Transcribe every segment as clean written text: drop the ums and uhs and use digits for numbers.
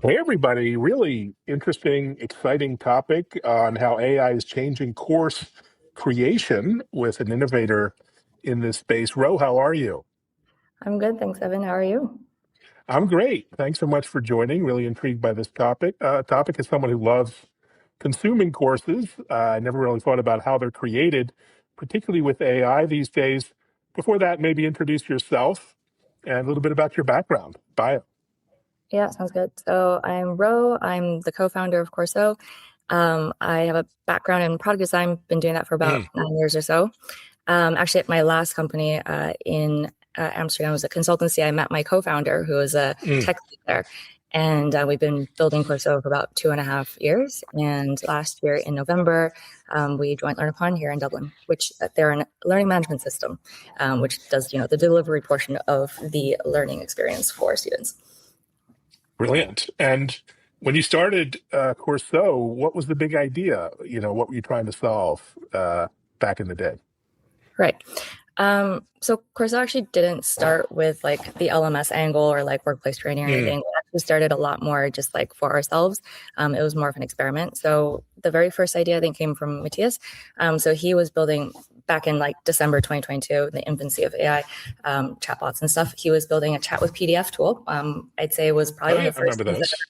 Hey, everybody. Really interesting, exciting topic on how AI is changing course creation with an innovator in this space. Ro, how are you? I'm good, thanks, Evan. How are you? I'm great. Thanks so much for joining. Really intrigued by this topic. Topic as someone who loves consuming courses. I never really thought about how they're created, particularly with AI these days. Before that, maybe introduce yourself and a little bit about your background, bio. Yeah, sounds good. So I'm Ro. I'm the co-founder of Corso. I have a background in product design, been doing that for about Mm, 9 years or so. Actually, at my last company in Amsterdam was a consultancy. I met my co-founder, who was a mm. tech lead there. And we've been building Corso for about 2.5 years. And last year in November, we joined Learn Upon here in Dublin, which they're a learning management system, which does, the delivery portion of the learning experience for students. Brilliant. And when you started Corso, what was the big idea? What were you trying to solve back in the day? Right. So Coursera actually didn't start with like the LMS angle or like workplace training or Mm, anything. We actually started a lot more just like for ourselves. It was more of an experiment. So the very first idea I think came from Matthias. So he was building back in like December 2022, the infancy of AI chatbots and stuff. He was building a chat with PDF tool. I'd say it was probably oh one yeah, of the I first remember things. those.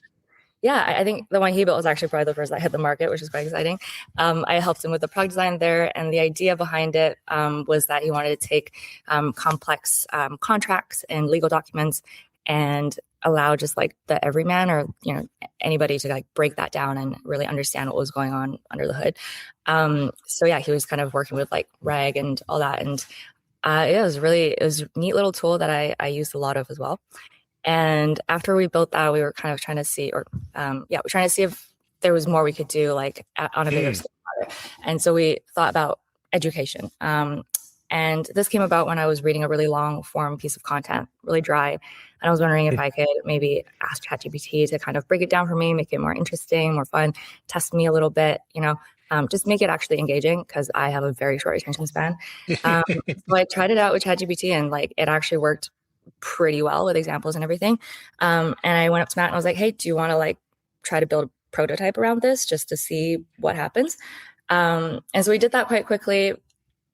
Yeah, I think the one he built was actually probably the first that hit the market, which is quite exciting. I helped him with the product design there, and the idea behind it was that he wanted to take complex contracts and legal documents and allow just like the everyman or anybody to like break that down and really understand what was going on under the hood. So yeah, he was kind of working with like reg and all that, and it was a neat little tool that I used a lot of as well. And after we built that, we were kind of trying to see, we're trying to see if there was more we could do, like on a bigger Mm, scale. And so we thought about education. And this came about when I was reading a really long form piece of content, really dry. And I was wondering if mm. I could maybe ask ChatGPT to kind of break it down for me, make it more interesting, more fun, test me a little bit, just make it actually engaging because I have a very short attention span. Um, so I tried it out with ChatGPT and like it actually worked pretty well with examples and everything. And I went up to Matt and I was like, hey, do you want to like try to build a prototype around this just to see what happens? And so we did that quite quickly,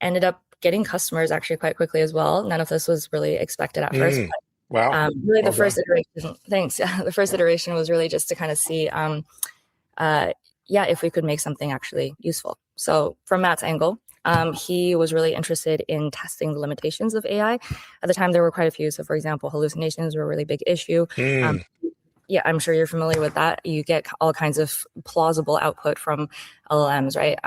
ended up getting customers actually quite quickly as well. None of this was really expected at first. Mm. Wow. Really, the Well first done. iteration, thanks. The first iteration was really just to kind of see, uh, yeah, if we could make something actually useful. So from Matt's angle, he was really interested in testing the limitations of AI. At the time, there were quite a few. So, for example, hallucinations were a really big issue. Um, Mm, yeah, I'm sure you're familiar with that. You get all kinds of plausible output from LLMs, right?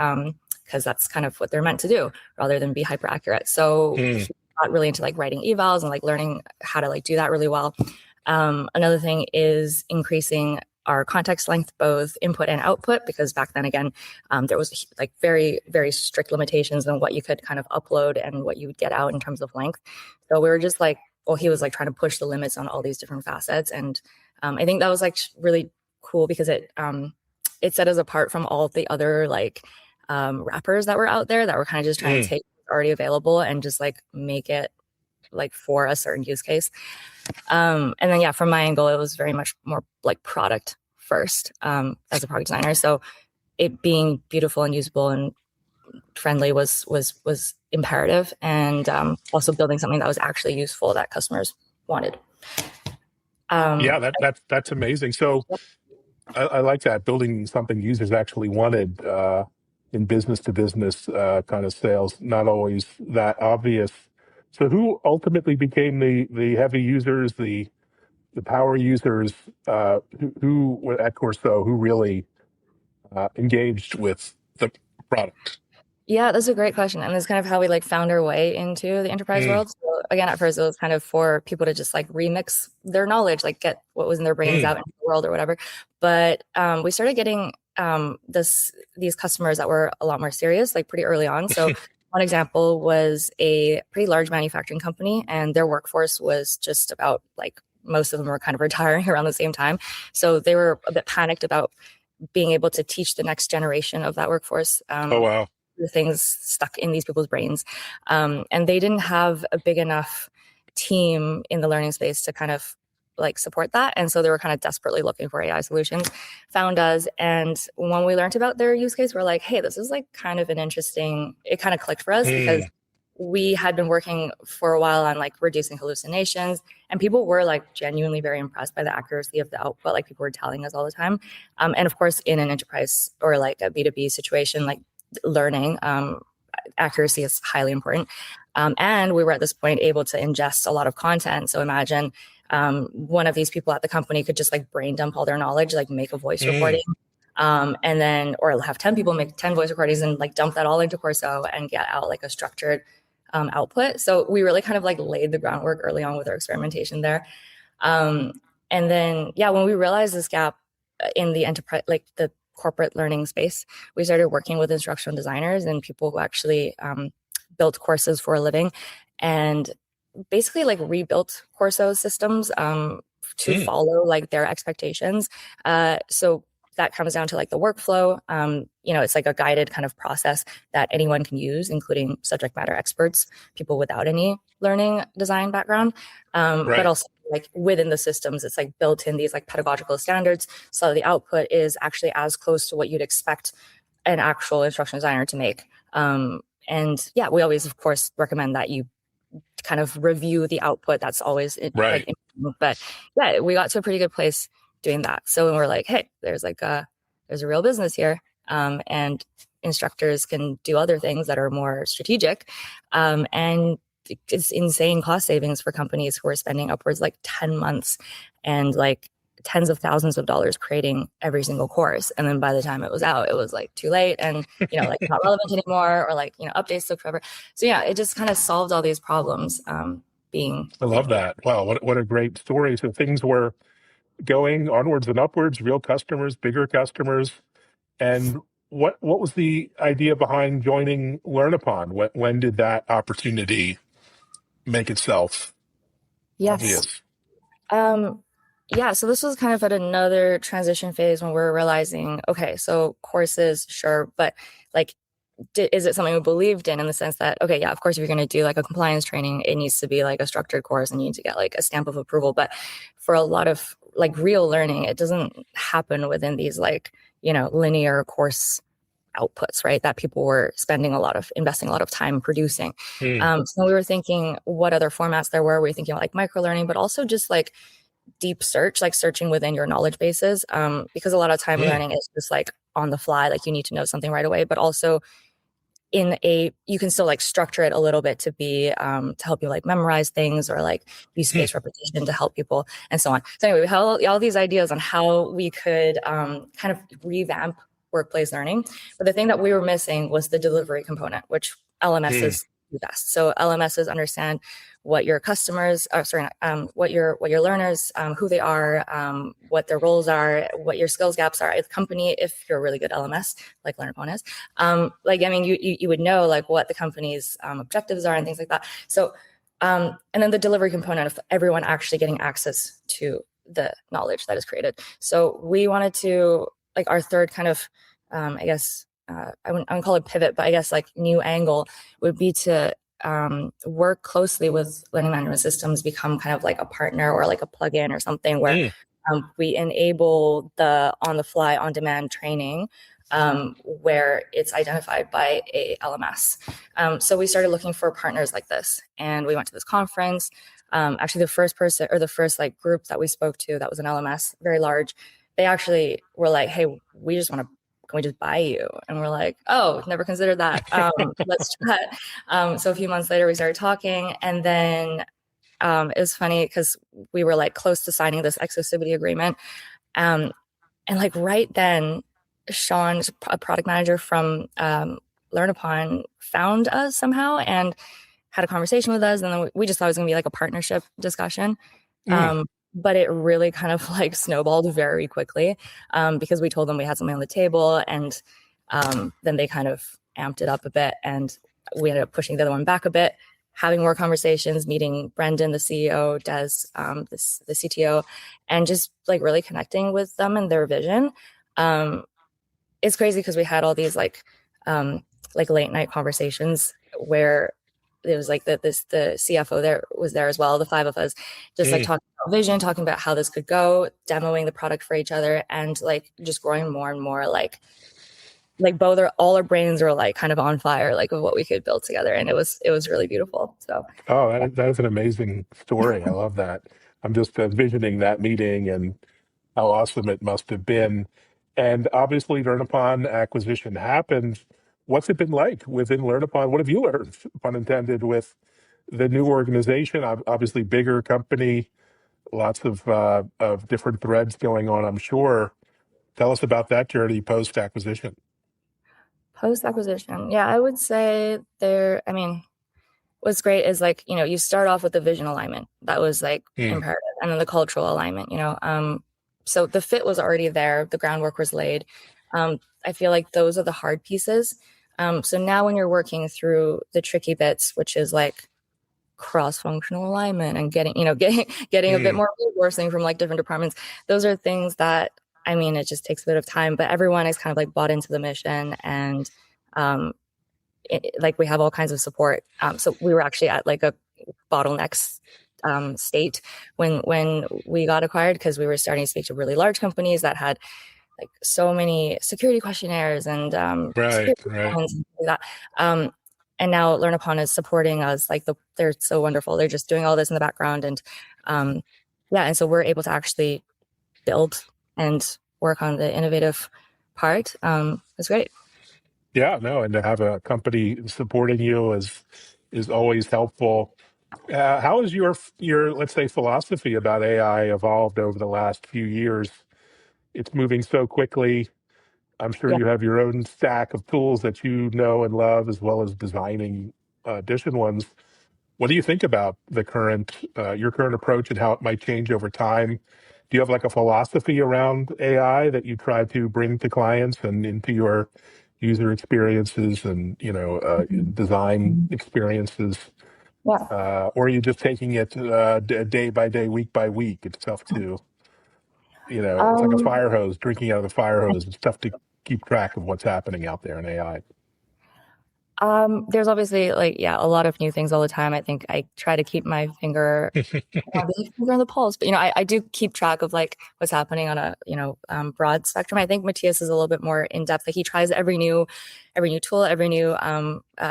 Because that's kind of what they're meant to do, rather than be hyper accurate. So mm. he got really into like writing evals and like learning how to like do that really well. Another thing is increasing our context length, both input and output, because back then again, there was like very, very strict limitations on what you could kind of upload and what you would get out in terms of length. So we were just like, well, he was like trying to push the limits on all these different facets. And I think that was like really cool because it set us apart from all of the other like rappers that were out there that were kind of just trying to Mm. take what's already available and just like make it like for a certain use case. And then yeah, from my angle, it was very much more like product first as a product designer. So it being beautiful and usable and friendly was imperative, and also building something that was actually useful that customers wanted. Um, Yeah, that's amazing. So I like that, building something users actually wanted in business to business kind of sales. Not always that obvious. So who ultimately became the heavy users, the power users, who were at Corso, who really engaged with the product? Yeah, that's a great question. And that's kind of how we like found our way into the enterprise Mm, world. So again, at first it was kind of for people to just like remix their knowledge, like get what was in their brains mm, out into the world or whatever. But we started getting these customers that were a lot more serious, like pretty early on. So one example was a pretty large manufacturing company, and their workforce was just about like most of them were kind of retiring around the same time. So they were a bit panicked about being able to teach the next generation of that workforce. oh wow. The things stuck in these people's brains. And they didn't have a big enough team in the learning space to kind of like support that. And so they were kind of desperately looking for AI solutions, found us. And when we learned about their use case, we're like, hey, this is like kind of an interesting, it kind of clicked for us because Mm. we had been working for a while on like reducing hallucinations, and people were like genuinely very impressed by the accuracy of the output. Like people were telling us all the time. And of course, in an enterprise or like a B2B situation, like learning, accuracy is highly important. And we were at this point able to ingest a lot of content. So imagine one of these people at the company could just like brain dump all their knowledge, like make a voice recording. Mm. And then, or have 10 people make 10 voice recordings and like dump that all into Corso and get out like a structured output. So we really kind of like laid the groundwork early on with our experimentation there. Um, and then, yeah, when we realized this gap in the enterprise, like the corporate learning space, we started working with instructional designers and people who actually built courses for a living, and basically like rebuilt Corso systems to Mm. follow like their expectations. So that comes down to like the workflow. It's like a guided kind of process that anyone can use, including subject matter experts, people without any learning design background, but Right. also like within the systems, it's like built in these like pedagogical standards. So the output is actually as close to what you'd expect an actual instructional designer to make. And yeah, we always, of course, recommend that you kind of review the output. That's always like, Right. but yeah, we got to a pretty good place doing that. So we're like, hey, there's a real business here, and instructors can do other things that are more strategic, and it's insane cost savings for companies who are spending upwards like 10 months and like tens of thousands of dollars creating every single course. And then by the time it was out, it was like too late and, like not relevant anymore, or like, updates took forever. So yeah, it just kind of solved all these problems, I being love that. Wow, what a great story. So things were going onwards and upwards, real customers, bigger customers. And what was the idea behind joining Learn-Upon? When did that opportunity make itself yes. obvious? Um, yeah, so this was kind of at another transition phase when we are realizing, okay, so courses, sure, but like, is it something we believed in the sense that, okay, yeah, of course, if you're going to do like a compliance training, it needs to be like a structured course and you need to get like a stamp of approval. But for a lot of like real learning, it doesn't happen within these like, linear course outputs, right? That people were investing a lot of time producing. Mm. So we were thinking what other formats there were. We were thinking like microlearning, but also just like deep search, like searching within your knowledge bases. Because a lot of time Mm. learning is just like on the fly, like you need to know something right away, but also you can still like structure it a little bit to be to help you like memorize things or like use Mm. spaced repetition to help people and so on. So anyway, we had all these ideas on how we could kind of revamp workplace learning, but the thing that we were missing was the delivery component, which Mm. LMSs do best. So LMSs understand what your customers what your learners, who they are, what their roles are, what your skills gaps are at the company. If you're a really good LMS like Learn-Upon is, like, I mean, you would know like what the company's objectives are and things like that. So, and then the delivery component of everyone actually getting access to the knowledge that is created. So we wanted to, like, our third kind of, I guess, I wouldn't call it pivot, but I guess like new angle would be to work closely with learning management systems, become kind of like a partner or like a plugin or something where Mm. we enable the on the fly, on demand training, where it's identified by a LMS. So we started looking for partners like this, and we went to this conference. Actually, the first person or the first like group that we spoke to that was an LMS, very large. They actually were like, "Hey, we just want to. Can we just buy you?" And we're like, "Oh, never considered that. Let's try it." So a few months later, we started talking, and then it was funny because we were like close to signing this exclusivity agreement. Um, and like right then, Sean, a product manager from Learn-Upon, found us somehow and had a conversation with us. And then we just thought it was going to be like a partnership discussion. Mm. But it really kind of like snowballed very quickly, because we told them we had something on the table. And then they kind of amped it up a bit. And we ended up pushing the other one back a bit, having more conversations, meeting Brendan, the CEO, Des, the CTO, and just like really connecting with them and their vision. It's crazy because we had all these like late night conversations where it was like the CFO there was there as well, the five of us, just like Mm. talking about vision, talking about how this could go, demoing the product for each other, and like just growing more and more like both our all our brains are like kind of on fire, like of what we could build together. And it was really beautiful. So Oh, that is an amazing story. I love that. I'm just envisioning that meeting and how awesome it must have been. And obviously, Learn Upon acquisition happened. What's it been like within Learn Upon? What have you learned, pun intended, with the new organization? Obviously, bigger company, lots of different threads going on, I'm sure. Tell us about that journey post acquisition. post acquisition, yeah, I would say there, I mean, what's great is like, you start off with the vision alignment. That was like Mm, imperative. And then the cultural alignment, so the fit was already there, the groundwork was laid. I feel like those are the hard pieces. So now when you're working through the tricky bits, which is like cross-functional alignment and getting a bit mm, more resourcing from like different departments, those are things that, I mean, it just takes a bit of time, but everyone is kind of like bought into the mission. And um, like we have all kinds of support. So we were actually at like a bottlenecks state when we got acquired, because we were starting to speak to really large companies that had like so many security questionnaires and right, security right. plans and things like that. And now Learn Upon is supporting us. Like they're so wonderful. They're just doing all this in the background, and um, yeah, and so we're able to actually build and work on the innovative part. It's great. Yeah, no, and to have a company supporting you is always helpful. How has your let's say philosophy about AI evolved over the last few years? It's moving so quickly. I'm sure Yeah. you have your own stack of tools that you know and love, as well as designing addition ones. What do you think about the current your current approach and how it might change over time? Do you have like a philosophy around AI that you try to bring to clients and into your user experiences and design experiences, Yeah. or are you just taking it day by day, week by week? It's tough to it's like a Um, fire hose, drinking out of the fire hose. It's tough to keep track of what's happening out there in AI. there's obviously like, yeah, a lot of new things all the time. I think I try to keep my finger finger on the pulse, but I do keep track of like what's happening on a broad spectrum. I think Matthias is a little bit more in depth. Like he tries every new tool, every new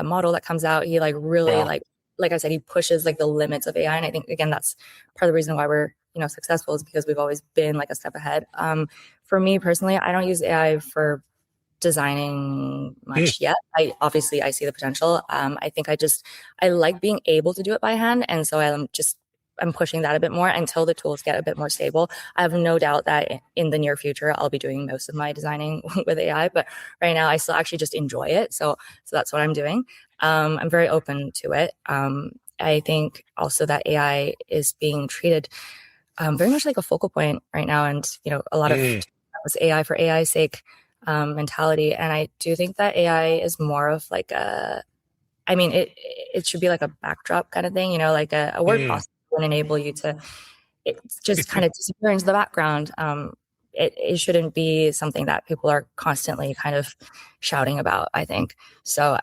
model that comes out. He like really Wow. like I said, he pushes like the limits of AI, and I think again that's part of the reason why we're successful, is because we've always been like a step ahead. For me personally, I don't use AI for designing Mm, much yet. I see the potential. I think I like being able to do it by hand, and so I'm pushing that a bit more until the tools get a bit more stable. I have no doubt that in the near future I'll be doing most of my designing with AI, but right now I still actually just enjoy it. So that's what I'm doing. I'm very open to it. I think also that AI is being treated very much like a focal point right now, and a lot of mm, this AI for AI's sake mentality. And I do think that AI is more of like I mean, it should be like a backdrop kind of thing, like a word mm. processor would enable you to just kind of disappear into the background. It shouldn't be something that people are constantly kind of shouting about, I think. So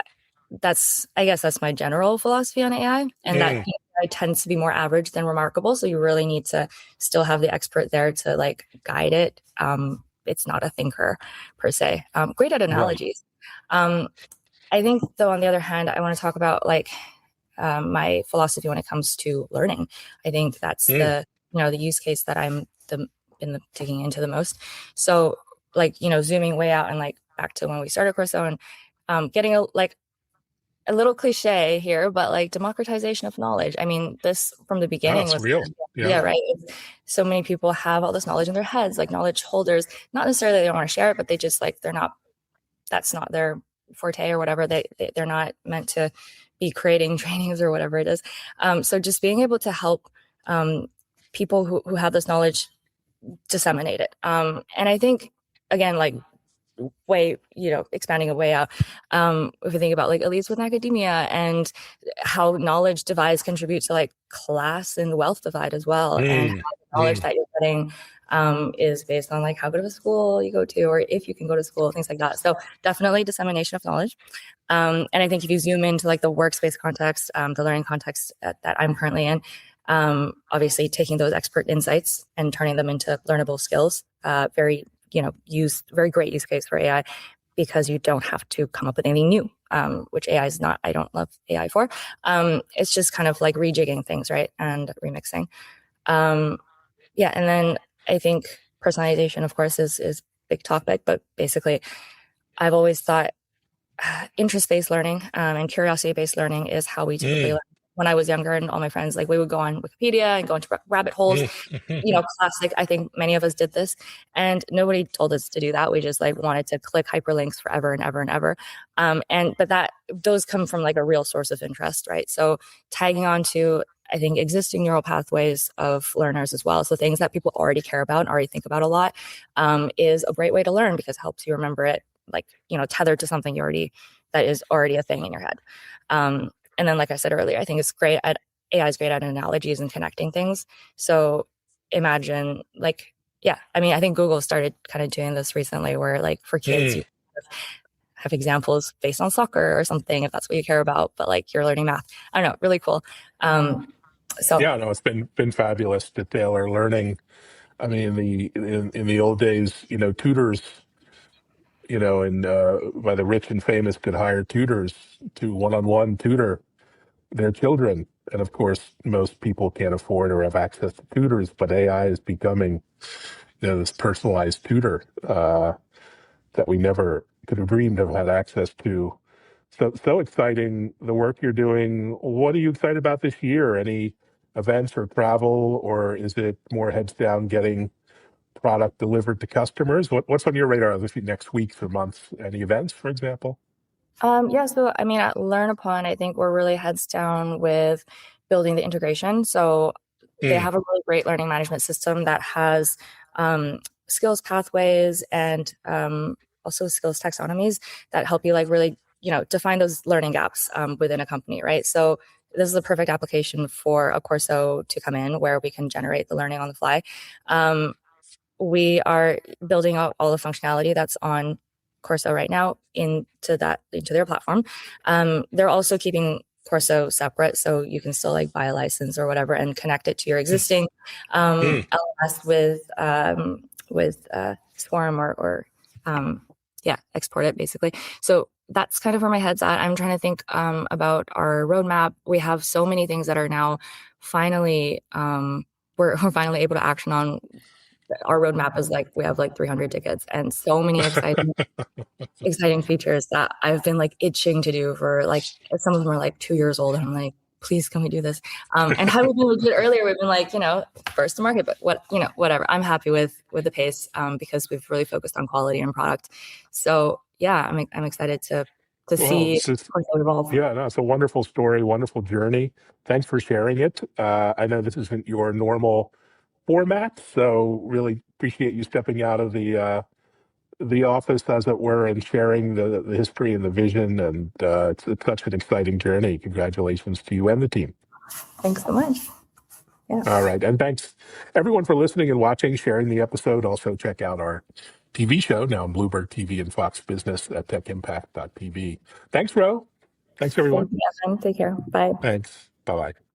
I guess that's my general philosophy on AI, and that Mm, AI tends to be more average than remarkable. So you really need to still have the expert there to like guide it. It's not a thinker per se. Great at right. analogies. Um, I think though, on the other hand, I want to talk about like my philosophy when it comes to learning. I think that's Mm, the use case that I'm digging into the most. So like zooming way out and like back to when we started Corso, and getting a little cliche here, but like democratization of knowledge. I mean, this from the oh, beginning it's was real. Yeah. yeah, right. So many people have all this knowledge in their heads, like knowledge holders. Not necessarily they don't want to share it, but they just like they're not. That's not their forte or whatever. They're not meant to be creating trainings or whatever it is. So just being able to help people who have this knowledge disseminate it. And I think again, like way, expanding a way out. If we think about like elites within academia and how knowledge divides contribute to like class and wealth divide as well, and how Mm, the knowledge mm, that you're getting is based on like how good of a school you go to, or if you can go to school, things like that. So definitely dissemination of knowledge. And I think if you zoom into like the workspace context, the learning context that I'm currently in, obviously taking those expert insights and turning them into learnable skills, very very great use case for AI, because you don't have to come up with anything new, which AI is not. I don't love AI for. It's just kind of like rejigging things, right, and remixing. Yeah, and then I think personalization, of course, is big topic, but basically, I've always thought interest-based learning and curiosity-based learning is how we typically mm, learn. When I was younger, and all my friends, like we would go on Wikipedia and go into rabbit holes, mm. classic. I think many of us did this, and nobody told us to do that. We just like wanted to click hyperlinks forever and ever and ever. But that those come from like a real source of interest, right? So tagging on to, I think, existing neural pathways of learners as well. So things that people already care about and already think about a lot is a great way to learn, because it helps you remember it, like, tethered to something that is already a thing in your head. And then, like I said earlier, I think AI is great at analogies and connecting things. So imagine like, yeah, I mean, I think Google started kind of doing this recently, where like for kids, you Mm. have examples based on soccer or something, if that's what you care about, but like you're learning math. I don't know, really cool. So Yeah, no, it's been fabulous to tailor learning. I mean, in the old days, tutors, and by the rich and famous could hire tutors to one-on-one tutor their children. And of course, most people can't afford or have access to tutors, but AI is becoming, this personalized tutor that we never could have dreamed of had access to. So exciting, the work you're doing. What are you excited about this year? Any events or travel, or is it more heads down getting product delivered to customers? What's on your radar this next weeks or months? Any events, for example? yeah, so I mean, at Learn Upon, I think we're really heads down with building the integration. So they Mm, have a really great learning management system that has skills pathways and also skills taxonomies that help you like really, define those learning gaps within a company, right? So this is a perfect application for a Corso to come in, where we can generate the learning on the fly. We are building out all the functionality that's on Corso right now into their platform. They're also keeping Corso separate, so you can still like buy a license or whatever and connect it to your mm, existing mm. LMS with Swarm or yeah, export it basically. So that's kind of where my head's at. I'm trying to think about our roadmap. We have so many things that are now finally we're finally able to action on. Our roadmap is like we have like 300 tickets and so many exciting features that I've been like itching to do for like, some of them are like 2 years old, and I'm like, please can we do this? And how we been legit earlier, we've been like, first to market, but whatever. I'm happy with the pace because we've really focused on quality and product. So yeah, I'm excited to Well, see Corso evolve. yeah, no, it's a wonderful story, wonderful journey. Thanks for sharing it. I know this isn't your normal format, so really appreciate you stepping out of the office, as it were, and sharing the history and the vision. And it's such an exciting journey. Congratulations to you and the team. Thanks so much. Yeah. All right, and thanks everyone for listening and watching, sharing the episode. Also, check out our TV show now on Bloomberg TV and Fox Business at techimpact.tv. Thanks, Ro. Thanks, everyone. Thank you, Evan. Take care. Bye. Thanks. Bye bye.